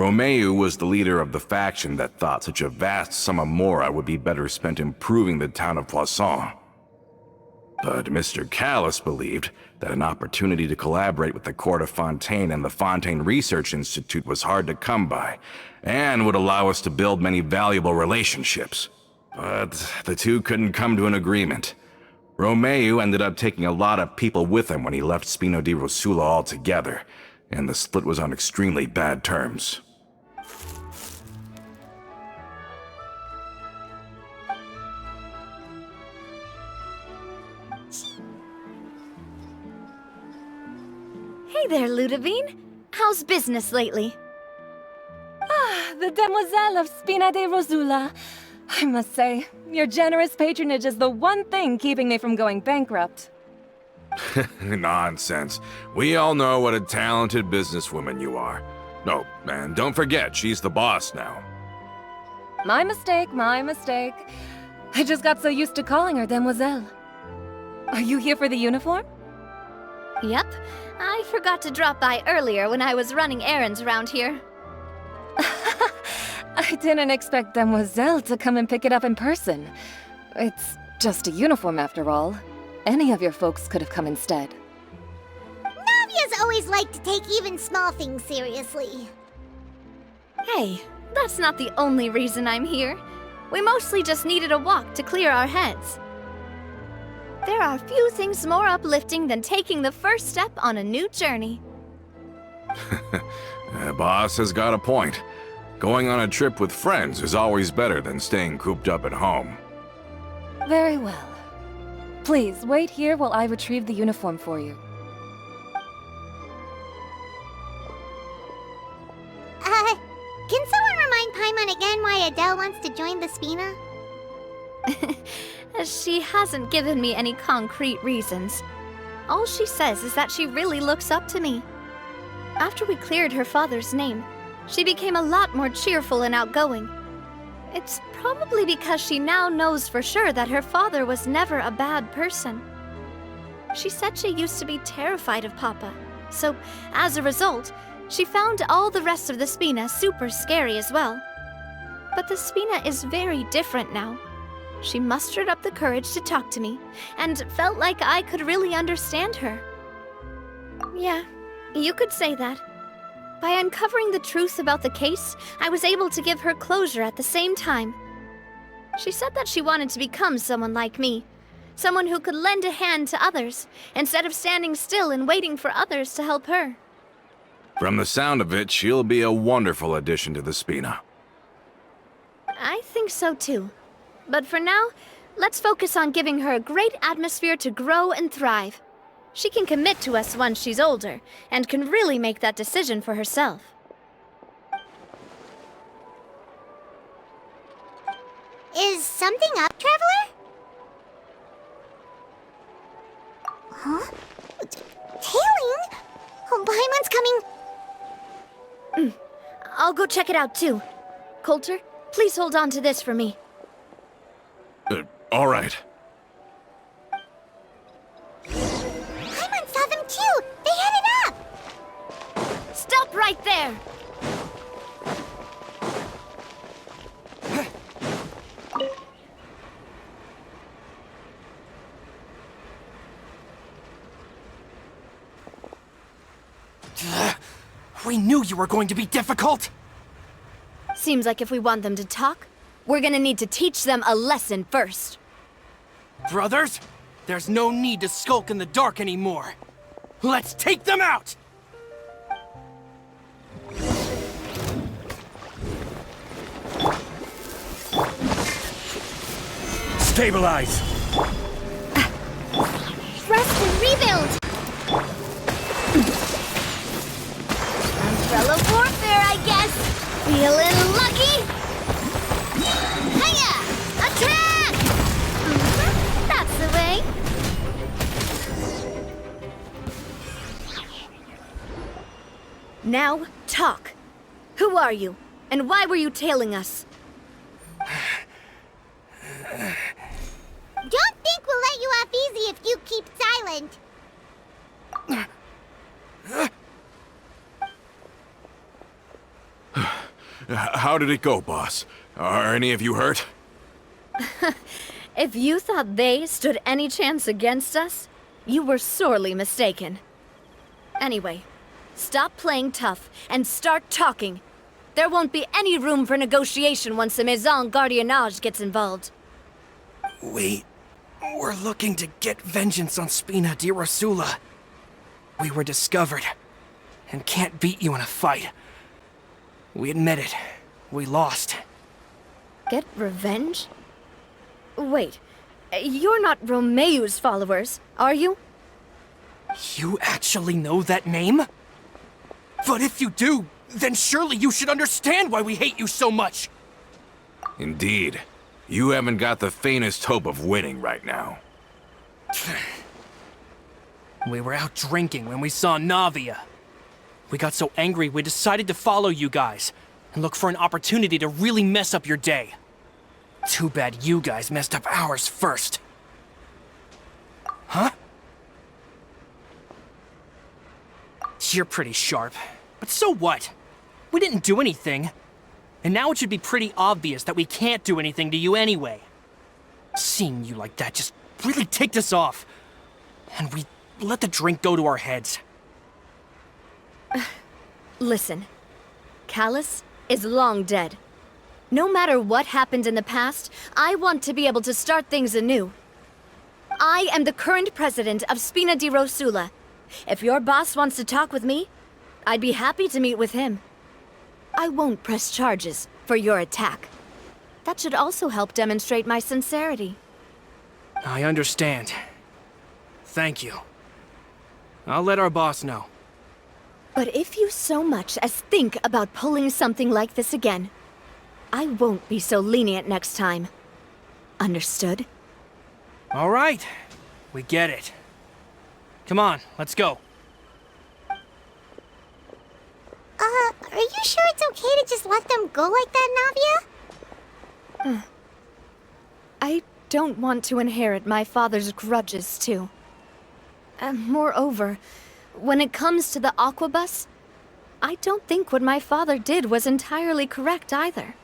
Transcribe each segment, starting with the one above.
Romeu was the leader of the faction that thought such a vast sum of mora would be better spent improving the town of Poisson. But Mr. Callis believed that an opportunity to collaborate with the court of Fontaine and the Fontaine Research Institute was hard to come by, and would allow us to build many valuable relationships. But the two couldn't come to an agreement. Romeu ended up taking a lot of people with him when he left Spino di Rosula altogether, and the split was on extremely bad terms. Hey there, Ludovine. How's business lately? Ah, the demoiselle of Spina di Rosula. I must say, your generous patronage is the one thing keeping me from going bankrupt. Nonsense. We all know what a talented businesswoman you are. No, and don't forget, she's the boss now. My mistake, my mistake. I just got so used to calling her demoiselle. Are you here for the uniform? Yep. I forgot to drop by earlier when I was running errands around here. I didn't expect Demoiselle to come and pick it up in person. It's just a uniform after all. Any of your folks could have come instead. Navia's always liked to take even small things seriously. Hey, that's not the only reason I'm here. We mostly just needed a walk to clear our heads. There are few things more uplifting than taking the first step on a new journey. Boss has got a point. Going on a trip with friends is always better than staying cooped up at home. Very well. Please, wait here while I retrieve the uniform for you. Can someone remind Paimon again why Adele wants to join the Spina? She hasn't given me any concrete reasons. All she says is that she really looks up to me. After we cleared her father's name, she became a lot more cheerful and outgoing. It's probably because she now knows for sure that her father was never a bad person. She said she used to be terrified of Papa, so as a result, she found all the rest of the Spina super scary as well. But the Spina is very different now. She mustered up the courage to talk to me, and felt like I could really understand her. Yeah, you could say that. By uncovering the truth about the case, I was able to give her closure at the same time. She said that she wanted to become someone like me, someone who could lend a hand to others, instead of standing still and waiting for others to help her. From the sound of it, she'll be a wonderful addition to the Spina. I think so too. But for now, let's focus on giving her a great atmosphere to grow and thrive. She can commit to us once she's older, and can really make that decision for herself. Is something up, Traveler? Huh? Tailing? Oh, Paimon's coming. I'll go check it out too. Coulter, please hold on to this for me. All right. Paimon saw them too! They headed up! Stop right there! We knew you were going to be difficult! Seems like if we want them to talk, we're gonna need to teach them a lesson first. Brothers, there's no need to skulk in the dark anymore. Let's take them out! Stabilize! Rest and rebuild! Umbrella warfare, I guess! Feeling lucky? Hiya! Attack! That's the way. Now, talk. Who are you? And why were you tailing us? Don't think we'll let you off easy if you keep silent. How did it go, boss? Are any of you hurt? If you thought they stood any chance against us, you were sorely mistaken. Anyway, stop playing tough and start talking. There won't be any room for negotiation once the Maison Gardiennage gets involved. We're looking to get vengeance on Spina di Rosula. We were discovered, and can't beat you in a fight. We admit it. We lost. Get revenge? Wait, you're not Romeu's followers, are you? You actually know that name? But if you do, then surely you should understand why we hate you so much! Indeed. You haven't got the faintest hope of winning right now. We were out drinking when we saw Navia. We got so angry we decided to follow you guys and look for an opportunity to really mess up your day. Too bad you guys messed up ours first. Huh? You're pretty sharp, but so what? We didn't do anything. And now it should be pretty obvious that we can't do anything to you anyway. Seeing you like that just really ticked us off. And we let the drink go to our heads. Listen, Callus is long dead. No matter what happened in the past, I want to be able to start things anew. I am the current president of Spina di Rosula. If your boss wants to talk with me, I'd be happy to meet with him. I won't press charges for your attack. That should also help demonstrate my sincerity. I understand. Thank you. I'll let our boss know. But if you so much as think about pulling something like this again, I won't be so lenient next time. Understood? All right. We get it. Come on, let's go. Are you sure it's okay to just let them go like that, Navia? I don't want to inherit my father's grudges, too. Moreover, when it comes to the Aquabus, I don't think what my father did was entirely correct either.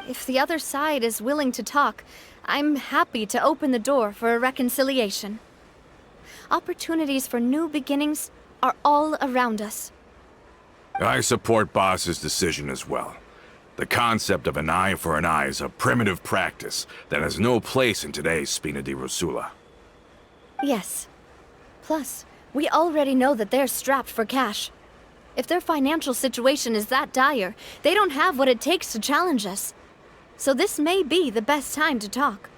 If the other side is willing to talk, I'm happy to open the door for a reconciliation. Opportunities for new beginnings are all around us. I support Boss's decision as well. The concept of an eye for an eye is a primitive practice that has no place in today's Spina di Rosula. Yes. Plus, we already know that they're strapped for cash. If their financial situation is that dire, they don't have what it takes to challenge us. So this may be the best time to talk.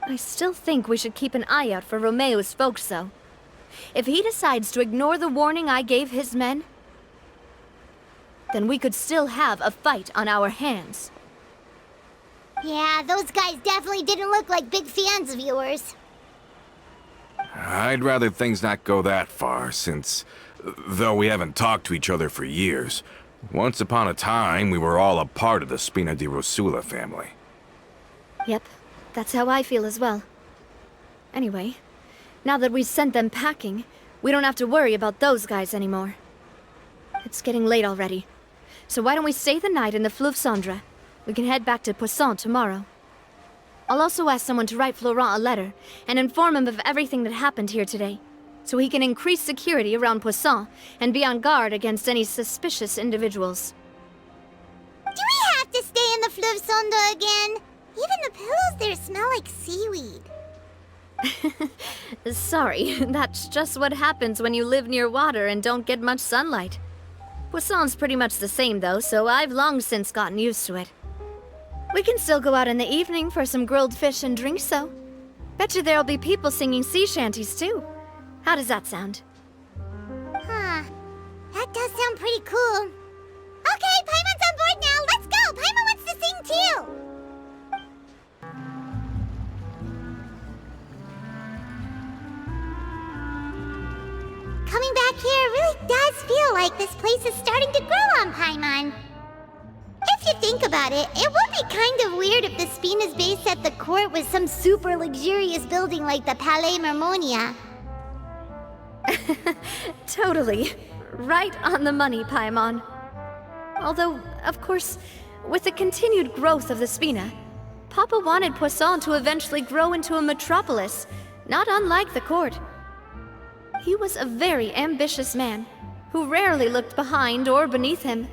I still think we should keep an eye out for Romeu's folks, though. If he decides to ignore the warning I gave his men, then we could still have a fight on our hands. Yeah, those guys definitely didn't look like big fans of yours. I'd rather things not go that far, since, though we haven't talked to each other for years, once upon a time we were all a part of the Spina di Rosula family. Yep, that's how I feel as well. Anyway, now that we've sent them packing, we don't have to worry about those guys anymore. It's getting late already, so why don't we stay the night in the Fleuve Cendre? We can head back to Poisson tomorrow. I'll also ask someone to write Florent a letter and inform him of everything that happened here today, so he can increase security around Poisson and be on guard against any suspicious individuals. Do we have to stay in the Fleuve Cendre again? Even the pillows there smell like seaweed. Sorry, that's just what happens when you live near water and don't get much sunlight. Poisson's pretty much the same though, so I've long since gotten used to it. We can still go out in the evening for some grilled fish and drinks, though. Bet you there'll be people singing sea shanties too. How does that sound? Huh. That does sound pretty cool. Okay, Paimon's on board now. Let's go. Paimon wants to sing too. Coming back here really does feel like this place is starting to grow on Paimon. If you think about it, it would be kind of weird if the Spina's base at the court was some super luxurious building like the Palais Mermonia. Totally. Right on the money, Paimon. Although, of course, with the continued growth of the Spina, Papa wanted Poisson to eventually grow into a metropolis, not unlike the court. He was a very ambitious man, who rarely looked behind or beneath him.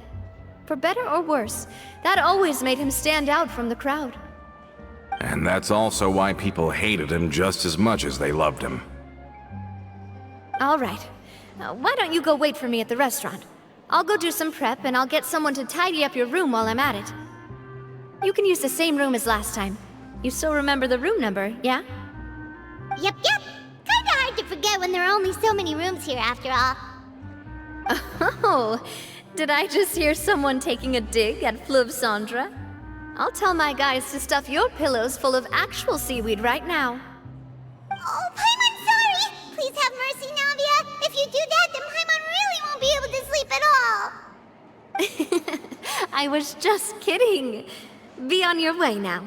For better or worse, that always made him stand out from the crowd. And that's also why people hated him just as much as they loved him. All right. Why don't you go wait for me at the restaurant? I'll go do some prep and I'll get someone to tidy up your room while I'm at it. You can use the same room as last time. You still remember the room number, yeah? Yep. Kinda hard to forget when there are only so many rooms here after all. Oh, did I just hear someone taking a dig at Fleuve Cendre? I'll tell my guys to stuff your pillows full of actual seaweed right now. Oh, Paimon, sorry! Please have mercy, Navia. If you do that, then Paimon really won't be able to sleep at all. I was just kidding. Be on your way now.